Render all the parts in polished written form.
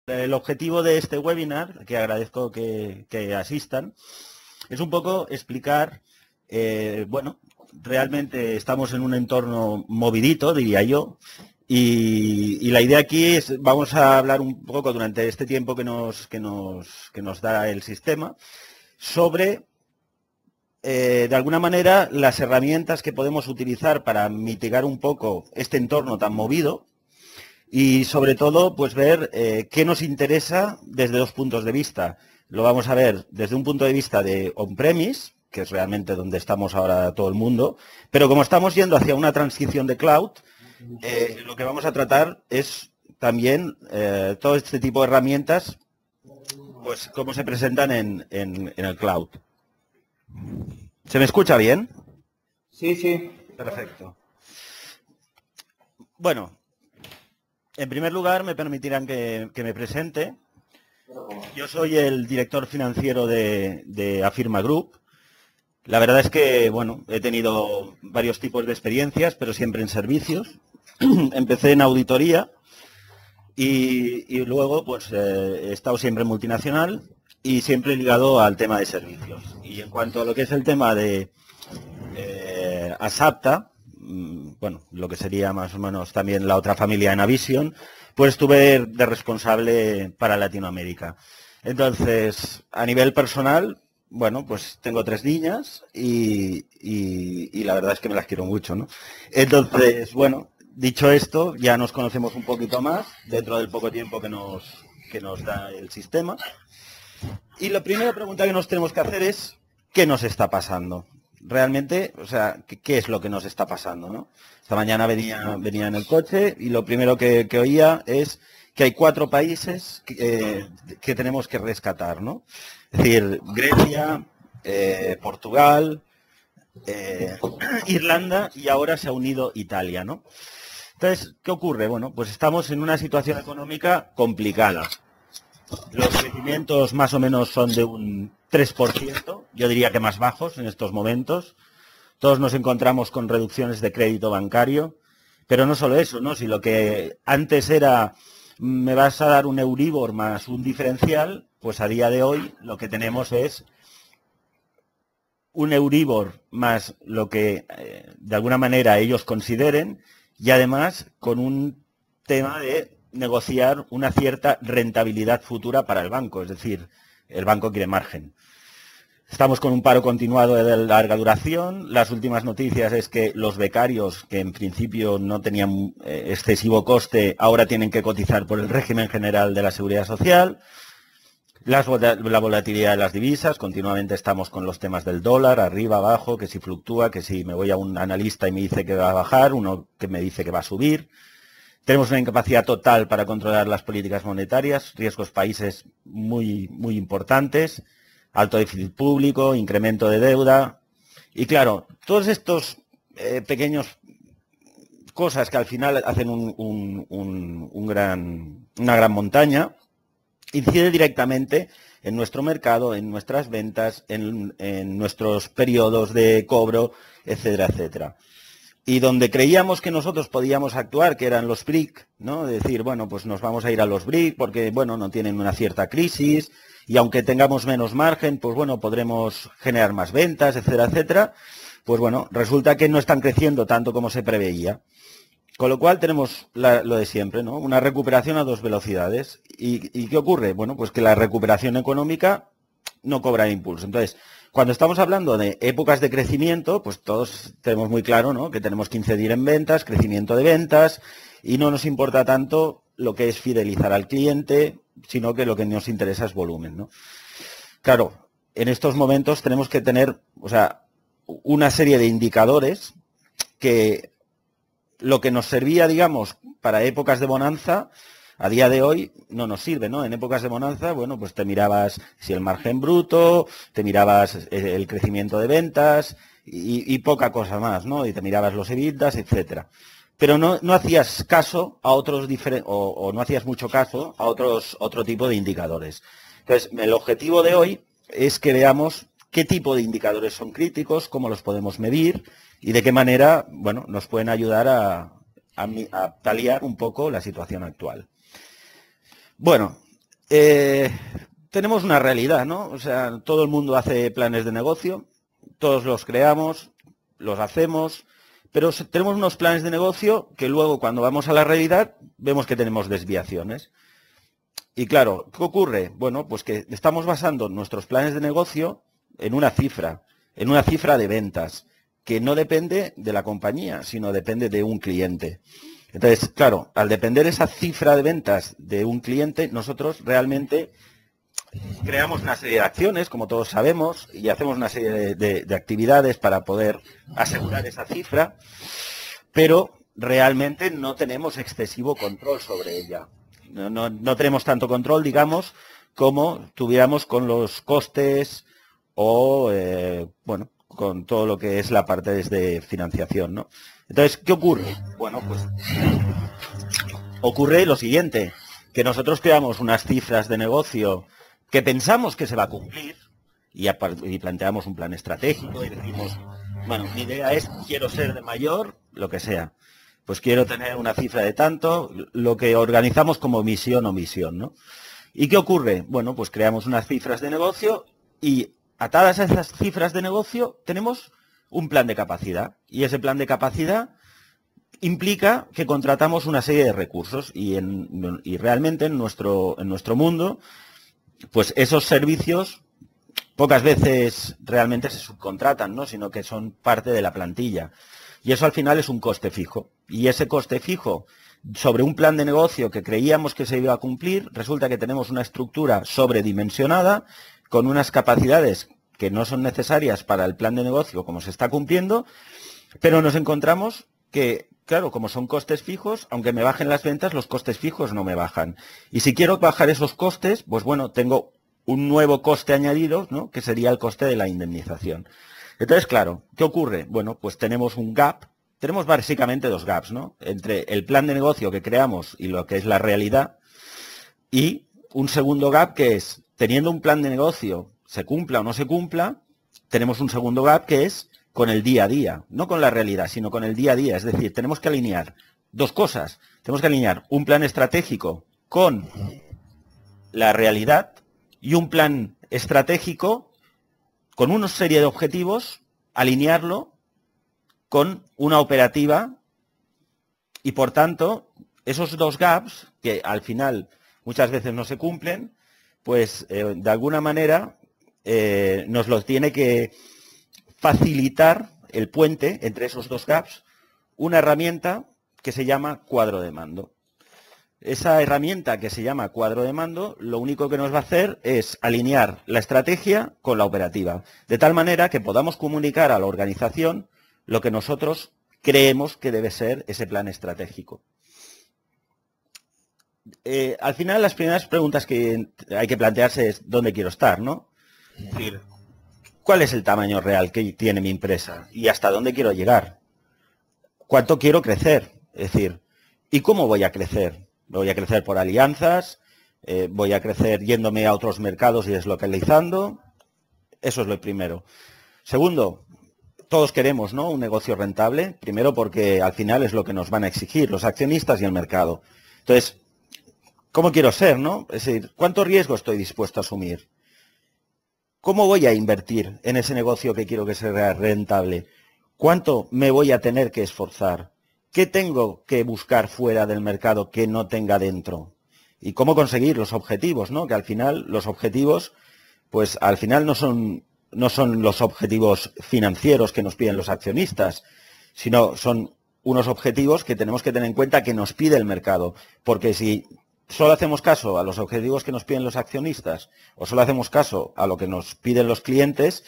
El objetivo de este webinar, que agradezco que asistan, es un poco explicar, bueno, realmente estamos en un entorno movidito, diría yo, y la idea aquí es, vamos a hablar un poco durante este tiempo que nos da el sistema, sobre, de alguna manera, las herramientas que podemos utilizar para mitigar un poco este entorno tan movido, y sobre todo, pues ver qué nos interesa desde dos puntos de vista. Lo vamos a ver desde un punto de vista de on-premise, que es realmente donde estamos ahora todo el mundo, pero como estamos yendo hacia una transición de cloud, lo que vamos a tratar es también todo este tipo de herramientas, pues cómo se presentan en el cloud. ¿Se me escucha bien? Sí, sí. Perfecto. Bueno, en primer lugar, me permitirán que me presente. Yo soy el director financiero de Afirma Group. La verdad es que, bueno, he tenido varios tipos de experiencias, pero siempre en servicios. Empecé en auditoría y luego, pues, he estado siempre en multinacional y siempre ligado al tema de servicios. Y en cuanto a lo que es el tema de Asapta, bueno, lo que sería más o menos también la otra familia, Navision, pues estuve de responsable para Latinoamérica. Entonces, a nivel personal, bueno, pues tengo 3 niñas y la verdad es que me las quiero mucho, ¿no? Entonces, bueno, dicho esto, ya nos conocemos un poquito más dentro del poco tiempo que nos da el sistema. Y la primera pregunta que nos tenemos que hacer es, ¿qué nos está pasando? Realmente, o sea, ¿qué es lo que nos está pasando, no? Esta mañana venía en el coche y lo primero que oía es que hay 4 países que tenemos que rescatar, ¿no? Es decir, Grecia, Portugal, Irlanda y ahora se ha unido Italia, ¿no? Entonces, ¿qué ocurre? Bueno, pues estamos en una situación económica complicada. Los crecimientos más o menos son de un 3%, yo diría que más bajos en estos momentos. Todos nos encontramos con reducciones de crédito bancario, pero no solo eso, ¿no? Si lo que antes era me vas a dar un Euribor más un diferencial, pues a día de hoy lo que tenemos es un Euribor más lo que de alguna manera ellos consideren y además con un tema de negociar una cierta rentabilidad futura para el banco, es decir, el banco quiere margen. Estamos con un paro continuado de larga duración. Las últimas noticias es que los becarios, que en principio no tenían excesivo coste, ahora tienen que cotizar por el régimen general de la Seguridad Social. La volatilidad de las divisas, continuamente estamos con los temas del dólar, arriba, abajo, que si fluctúa, que si me voy a un analista y me dice que va a bajar, uno que me dice que va a subir. Tenemos una incapacidad total para controlar las políticas monetarias, riesgos países muy importantes, alto déficit público, incremento de deuda. Y claro, todos estos pequeños cosas que al final hacen una gran montaña, incide directamente en nuestro mercado, en nuestras ventas, en nuestros periodos de cobro, etcétera, etcétera. Y donde creíamos que nosotros podíamos actuar, que eran los BRIC, ¿no? Decir, bueno, pues nos vamos a ir a los BRIC porque, bueno, no tienen una cierta crisis y aunque tengamos menos margen, pues bueno, podremos generar más ventas, etcétera, etcétera. Pues bueno, resulta que no están creciendo tanto como se preveía. Con lo cual tenemos lo de siempre, ¿no? Una recuperación a 2 velocidades. ¿Y qué ocurre? Bueno, pues que la recuperación económica no cobra impulso. Entonces, cuando estamos hablando de épocas de crecimiento, pues todos tenemos muy claro, ¿no? Que tenemos que incidir en ventas, crecimiento de ventas, y no nos importa tanto lo que es fidelizar al cliente, sino que lo que nos interesa es volumen, ¿no? Claro, en estos momentos tenemos que tener, o sea, una serie de indicadores que lo que nos servía, digamos, para épocas de bonanza, a día de hoy no nos sirve, ¿no? En épocas de bonanza, bueno, pues te mirabas si el margen bruto, te mirabas el crecimiento de ventas y poca cosa más, ¿no? Y te mirabas los EBITDAs, etcétera. Pero no hacías caso a otros o no hacías mucho caso a otro tipo de indicadores. Entonces, el objetivo de hoy es que veamos qué tipo de indicadores son críticos, cómo los podemos medir y de qué manera, bueno, nos pueden ayudar a paliar un poco la situación actual. Bueno, tenemos una realidad, ¿no? O sea, todo el mundo hace planes de negocio, todos los creamos, los hacemos, pero tenemos unos planes de negocio que luego cuando vamos a la realidad vemos que tenemos desviaciones. Y claro, ¿qué ocurre? Bueno, pues que estamos basando nuestros planes de negocio en una cifra de ventas, que no depende de la compañía, sino depende de un cliente. Entonces, claro, al depender esa cifra de ventas de un cliente, nosotros realmente creamos una serie de acciones, como todos sabemos, y hacemos una serie de actividades para poder asegurar esa cifra, pero realmente no tenemos excesivo control sobre ella. No tenemos tanto control, digamos, como tuviéramos con los costes o, bueno, con todo lo que es la parte desde financiación, ¿no? Entonces, ¿qué ocurre? Bueno, pues ocurre lo siguiente, que nosotros creamos unas cifras de negocio que pensamos que se va a cumplir y planteamos un plan estratégico y decimos, bueno, mi idea es, quiero ser de mayor, lo que sea. Pues quiero tener una cifra de tanto, lo que organizamos como misión o misión, ¿no? ¿Y qué ocurre? Bueno, pues creamos unas cifras de negocio y atadas a esas cifras de negocio tenemos un plan de capacidad. Y ese plan de capacidad implica que contratamos una serie de recursos y realmente en nuestro mundo, pues esos servicios pocas veces realmente se subcontratan, ¿no? Sino que son parte de la plantilla. Y eso al final es un coste fijo. Y ese coste fijo, sobre un plan de negocio que creíamos que se iba a cumplir, resulta que tenemos una estructura sobredimensionada, con unas capacidades que no son necesarias para el plan de negocio como se está cumpliendo, pero nos encontramos que, claro, como son costes fijos, aunque me bajen las ventas, los costes fijos no me bajan. Y si quiero bajar esos costes, pues bueno, tengo un nuevo coste añadido, ¿no? Que sería el coste de la indemnización. Entonces, claro, ¿qué ocurre? Bueno, pues tenemos un gap, tenemos básicamente dos gaps, ¿no? Entre el plan de negocio que creamos y lo que es la realidad, y un segundo gap que es, teniendo un plan de negocio, se cumpla o no se cumpla, tenemos un segundo gap que es con el día a día, no con la realidad, sino con el día a día. Es decir, tenemos que alinear dos cosas. Tenemos que alinear un plan estratégico con la realidad y un plan estratégico con una serie de objetivos, alinearlo con una operativa y, por tanto, esos dos gaps, que al final muchas veces no se cumplen, pues de alguna manera nos los tiene que facilitar el puente entre esos dos gaps, una herramienta que se llama cuadro de mando. Esa herramienta que se llama cuadro de mando, lo único que nos va a hacer es alinear la estrategia con la operativa, de tal manera que podamos comunicar a la organización lo que nosotros creemos que debe ser ese plan estratégico. Al final, las primeras preguntas que hay que plantearse es ¿dónde quiero estar, no? Es decir, ¿cuál es el tamaño real que tiene mi empresa? ¿Y hasta dónde quiero llegar? ¿Cuánto quiero crecer? Es decir, ¿y cómo voy a crecer? ¿Voy a crecer por alianzas? ¿Voy a crecer yéndome a otros mercados y deslocalizando? Eso es lo primero. Segundo, todos queremos, ¿no?, un negocio rentable. Primero porque al final es lo que nos van a exigir los accionistas y el mercado. Entonces, ¿cómo quiero ser, no? Es decir, ¿cuánto riesgo estoy dispuesto a asumir? ¿Cómo voy a invertir en ese negocio que quiero que sea rentable? ¿Cuánto me voy a tener que esforzar? ¿Qué tengo que buscar fuera del mercado que no tenga dentro? ¿Y cómo conseguir los objetivos, ¿no? Que al final los objetivos, pues al final no son los objetivos financieros que nos piden los accionistas, sino son unos objetivos que tenemos que tener en cuenta que nos pide el mercado. Porque si solo hacemos caso a los objetivos que nos piden los accionistas o solo hacemos caso a lo que nos piden los clientes,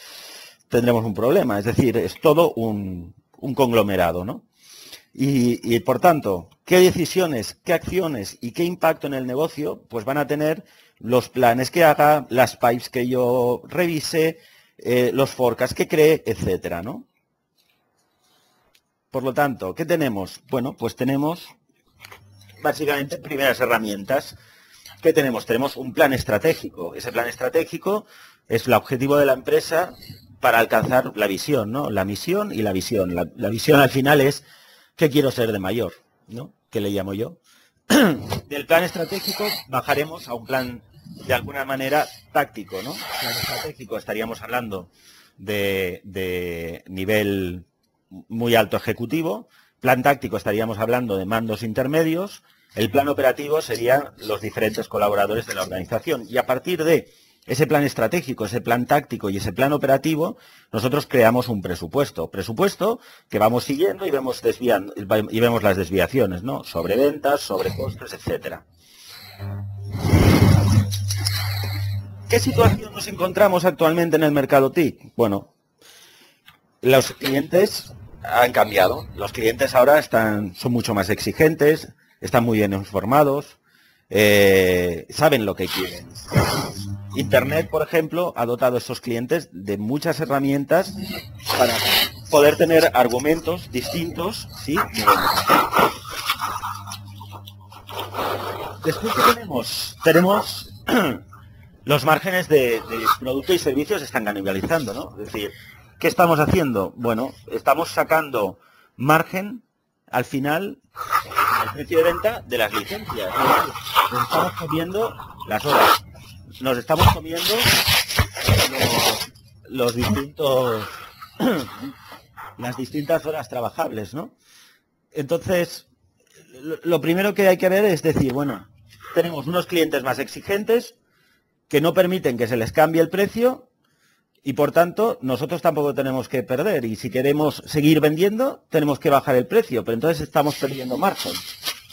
tendremos un problema. Es decir, es todo un conglomerado, ¿no? Y por tanto, ¿qué decisiones, qué acciones y qué impacto en el negocio pues van a tener los planes que haga, las pipes que yo revise, los forecasts que cree, etcétera, ¿no? Por lo tanto, ¿qué tenemos? Bueno, pues tenemos básicamente primeras herramientas. ¿Qué tenemos? Tenemos un plan estratégico. Ese plan estratégico es el objetivo de la empresa para alcanzar la visión, ¿no? La misión y la visión. La visión al final es ¿qué quiero ser de mayor?, ¿no? ¿Qué le llamo yo? Del plan estratégico bajaremos a un plan de alguna manera táctico, ¿no? Plan estratégico estaríamos hablando de nivel muy alto ejecutivo, plan táctico estaríamos hablando de mandos intermedios, el plan operativo serían los diferentes colaboradores de la organización y a partir de ese plan estratégico, ese plan táctico y ese plan operativo, nosotros creamos un presupuesto que vamos siguiendo y vemos las desviaciones, ¿no? Sobre ventas, sobre costes, etcétera. ¿Qué situación nos encontramos actualmente en el mercado TIC? Bueno, los clientes han cambiado. Los clientes ahora son mucho más exigentes, están muy bien informados, saben lo que quieren. Internet, por ejemplo, ha dotado a esos clientes de muchas herramientas para poder tener argumentos distintos, ¿sí? Después, ¿qué tenemos? Tenemos los márgenes de producto y servicios están canibalizando, ¿no? Es decir, ¿qué estamos haciendo? Bueno, estamos sacando margen al final el precio de venta de las licencias. Nos estamos comiendo las horas. Nos estamos comiendo las distintas horas trabajables, ¿no? Entonces, lo primero que hay que ver es decir, bueno, tenemos unos clientes más exigentes que no permiten que se les cambie el precio y, por tanto, nosotros tampoco tenemos que perder. Y si queremos seguir vendiendo, tenemos que bajar el precio, pero entonces estamos perdiendo margen.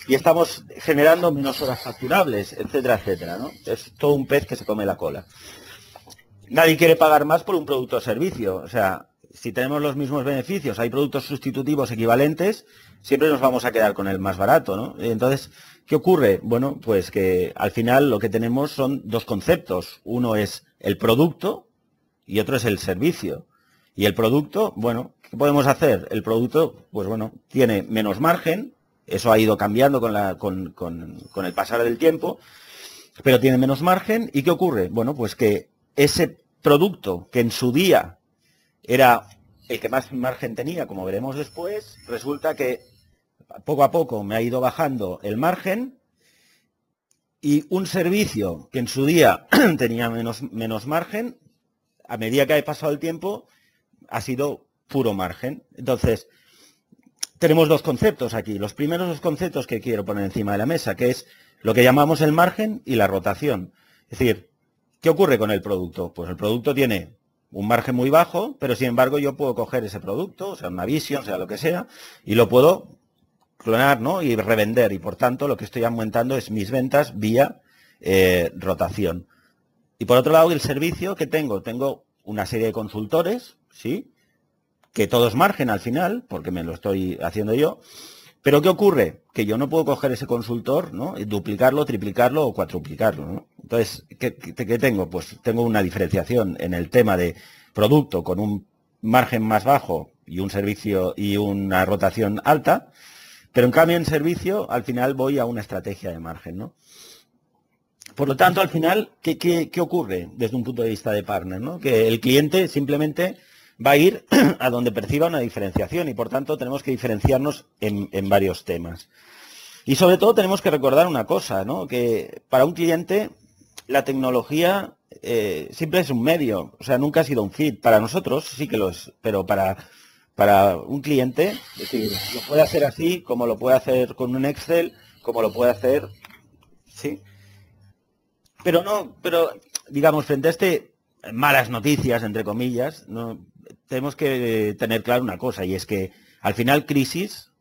Y estamos generando menos horas facturables, etcétera, etcétera, ¿no? Es todo un pez que se come la cola. Nadie quiere pagar más por un producto o servicio. O sea, si tenemos los mismos beneficios, hay productos sustitutivos equivalentes, siempre nos vamos a quedar con el más barato, ¿no? Entonces, ¿qué ocurre? Bueno, pues que al final lo que tenemos son dos conceptos. Uno es el producto y otro es el servicio. Y el producto, bueno, ¿qué podemos hacer? El producto, pues bueno, tiene menos margen. Eso ha ido cambiando con el pasar del tiempo, pero tiene menos margen. ¿Y qué ocurre? Bueno, pues que ese producto que en su día era el que más margen tenía, como veremos después, resulta que poco a poco me ha ido bajando el margen y un servicio que en su día tenía menos margen, a medida que ha pasado el tiempo, ha sido puro margen. Entonces, tenemos dos conceptos aquí. Los primeros dos conceptos que quiero poner encima de la mesa, que es lo que llamamos el margen y la rotación. Es decir, ¿qué ocurre con el producto? Pues el producto tiene un margen muy bajo, pero sin embargo yo puedo coger ese producto, o sea, una Vision, sea lo que sea, y lo puedo clonar, ¿no? Y revender. Y por tanto, lo que estoy aumentando es mis ventas vía rotación. Y por otro lado, el servicio que tengo una serie de consultores, ¿sí? Que todo es margen al final, porque me lo estoy haciendo yo. Pero ¿qué ocurre? Que yo no puedo coger ese consultor, ¿no? Y duplicarlo, triplicarlo o cuatruplicarlo, ¿no? Entonces, ¿qué tengo? Pues tengo una diferenciación en el tema de producto con un margen más bajo y un servicio y una rotación alta, pero en cambio en servicio al final voy a una estrategia de margen, ¿no? Por lo tanto, al final, ¿qué ocurre desde un punto de vista de partner, ¿no? Que el cliente simplemente va a ir a donde perciba una diferenciación y por tanto tenemos que diferenciarnos en varios temas. Y sobre todo tenemos que recordar una cosa, ¿no? Que para un cliente la tecnología siempre es un medio, o sea, nunca ha sido un fit. Para nosotros sí que lo es, pero para un cliente, es decir, lo puede hacer así, como lo puede hacer con un Excel, como lo puede hacer, ¿sí? Pero digamos, frente a malas noticias, entre comillas, no tenemos que tener claro una cosa, y es que al final crisis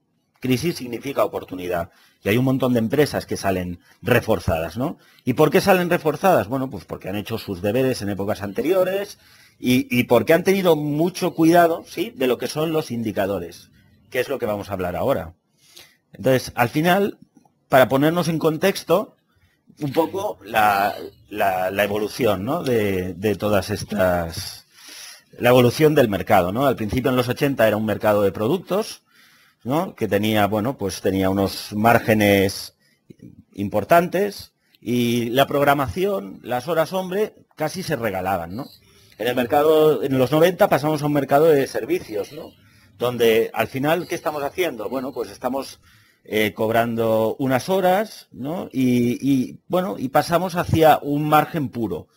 significa oportunidad. Y hay un montón de empresas que salen reforzadas, ¿no? ¿Y por qué salen reforzadas? Bueno, pues porque han hecho sus deberes en épocas anteriores y porque han tenido mucho cuidado, ¿sí?, de lo que son los indicadores, que es lo que vamos a hablar ahora. Entonces, al final, para ponernos en contexto, un poco la evolución, ¿no?, de todas estas... La evolución del mercado, ¿no? Al principio, en los 80, era un mercado de productos, ¿no?, que tenía, bueno, pues tenía unos márgenes importantes y la programación, las horas hombre, casi se regalaban, ¿no? En el mercado, en los 90 pasamos a un mercado de servicios, ¿no?, donde al final, ¿qué estamos haciendo? Bueno, pues estamos cobrando unas horas, ¿no? Bueno, y pasamos hacia un margen puro.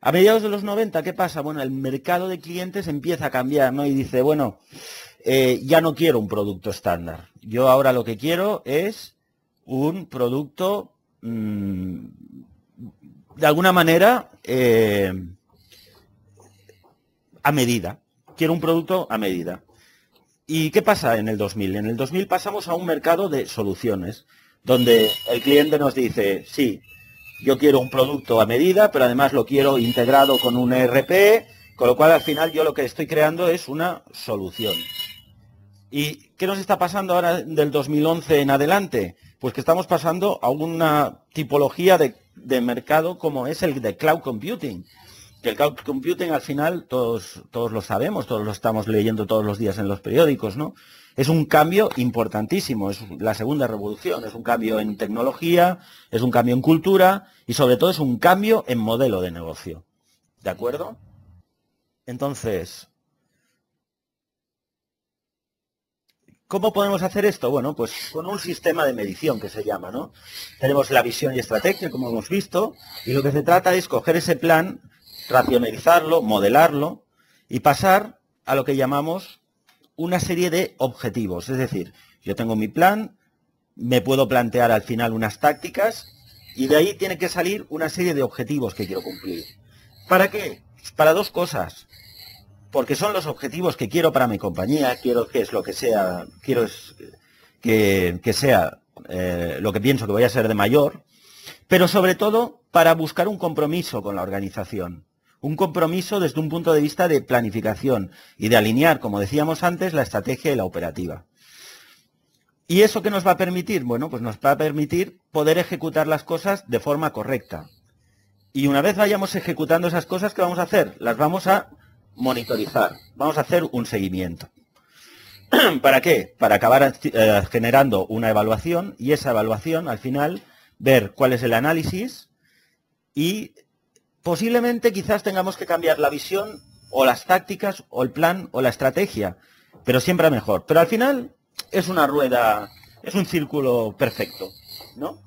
A mediados de los 90, ¿qué pasa? Bueno, el mercado de clientes empieza a cambiar, ¿no? Y dice, bueno, ya no quiero un producto estándar. Yo ahora lo que quiero es un producto, de alguna manera, a medida. Quiero un producto a medida. ¿Y qué pasa en el 2000? En el 2000 pasamos a un mercado de soluciones, donde el cliente nos dice, sí, yo quiero un producto a medida, pero además lo quiero integrado con un ERP, con lo cual al final yo lo que estoy creando es una solución. ¿Y qué nos está pasando ahora del 2011 en adelante? Pues que estamos pasando a una tipología de mercado como es el de cloud computing. Que el cloud computing al final todos lo sabemos, todos lo estamos leyendo todos los días en los periódicos, ¿no? Es un cambio importantísimo, es la segunda revolución, es un cambio en tecnología, es un cambio en cultura y sobre todo es un cambio en modelo de negocio. ¿De acuerdo? Entonces, ¿cómo podemos hacer esto? Bueno, pues con un sistema de medición que se llama, ¿no? Tenemos la visión y estrategia, como hemos visto, y lo que se trata es coger ese plan, racionalizarlo, modelarlo y pasar a lo que llamamos una serie de objetivos. Es decir, yo tengo mi plan, me puedo plantear al final unas tácticas y de ahí tiene que salir una serie de objetivos que quiero cumplir. ¿Para qué? Para dos cosas. Porque son los objetivos que quiero para mi compañía, quiero que es lo que sea, quiero que sea lo que pienso que voy a ser de mayor, pero sobre todo para buscar un compromiso con la organización. Un compromiso desde un punto de vista de planificación y de alinear, como decíamos antes, la estrategia y la operativa. ¿Y eso qué nos va a permitir? Bueno, pues nos va a permitir poder ejecutar las cosas de forma correcta. Y una vez vayamos ejecutando esas cosas, ¿qué vamos a hacer? Las vamos a monitorizar, vamos a hacer un seguimiento. ¿Para qué? Para acabar generando una evaluación y esa evaluación al final ver cuál es el análisis y posiblemente quizás tengamos que cambiar la visión o las tácticas o el plan o la estrategia, pero siempre a mejor. Pero al final es una rueda, es un círculo perfecto, ¿no?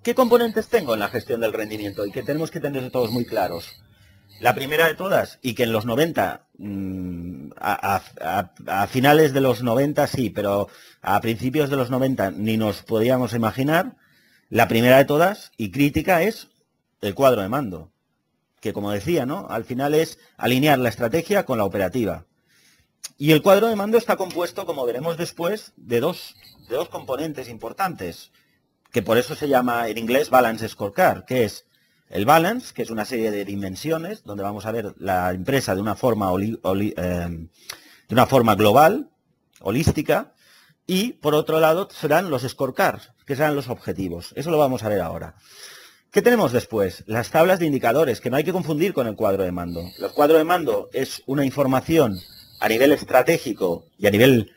¿Qué componentes tengo en la gestión del rendimiento y que tenemos que tener todos muy claros? La primera de todas, y que en los 90, a finales de los 90 sí, pero a principios de los 90 ni nos podíamos imaginar, la primera de todas y crítica es el cuadro de mando, que como decía, ¿no? Al final es alinear la estrategia con la operativa. Y el cuadro de mando está compuesto, como veremos después, de dos componentes importantes, que por eso se llama en inglés Balance Scorecard, que es el balance, que es una serie de dimensiones, donde vamos a ver la empresa de una forma global, holística, y por otro lado serán los scorecards, que serán los objetivos. Eso lo vamos a ver ahora. ¿Qué tenemos después? Las tablas de indicadores, que no hay que confundir con el cuadro de mando. El cuadro de mando es una información a nivel estratégico y a nivel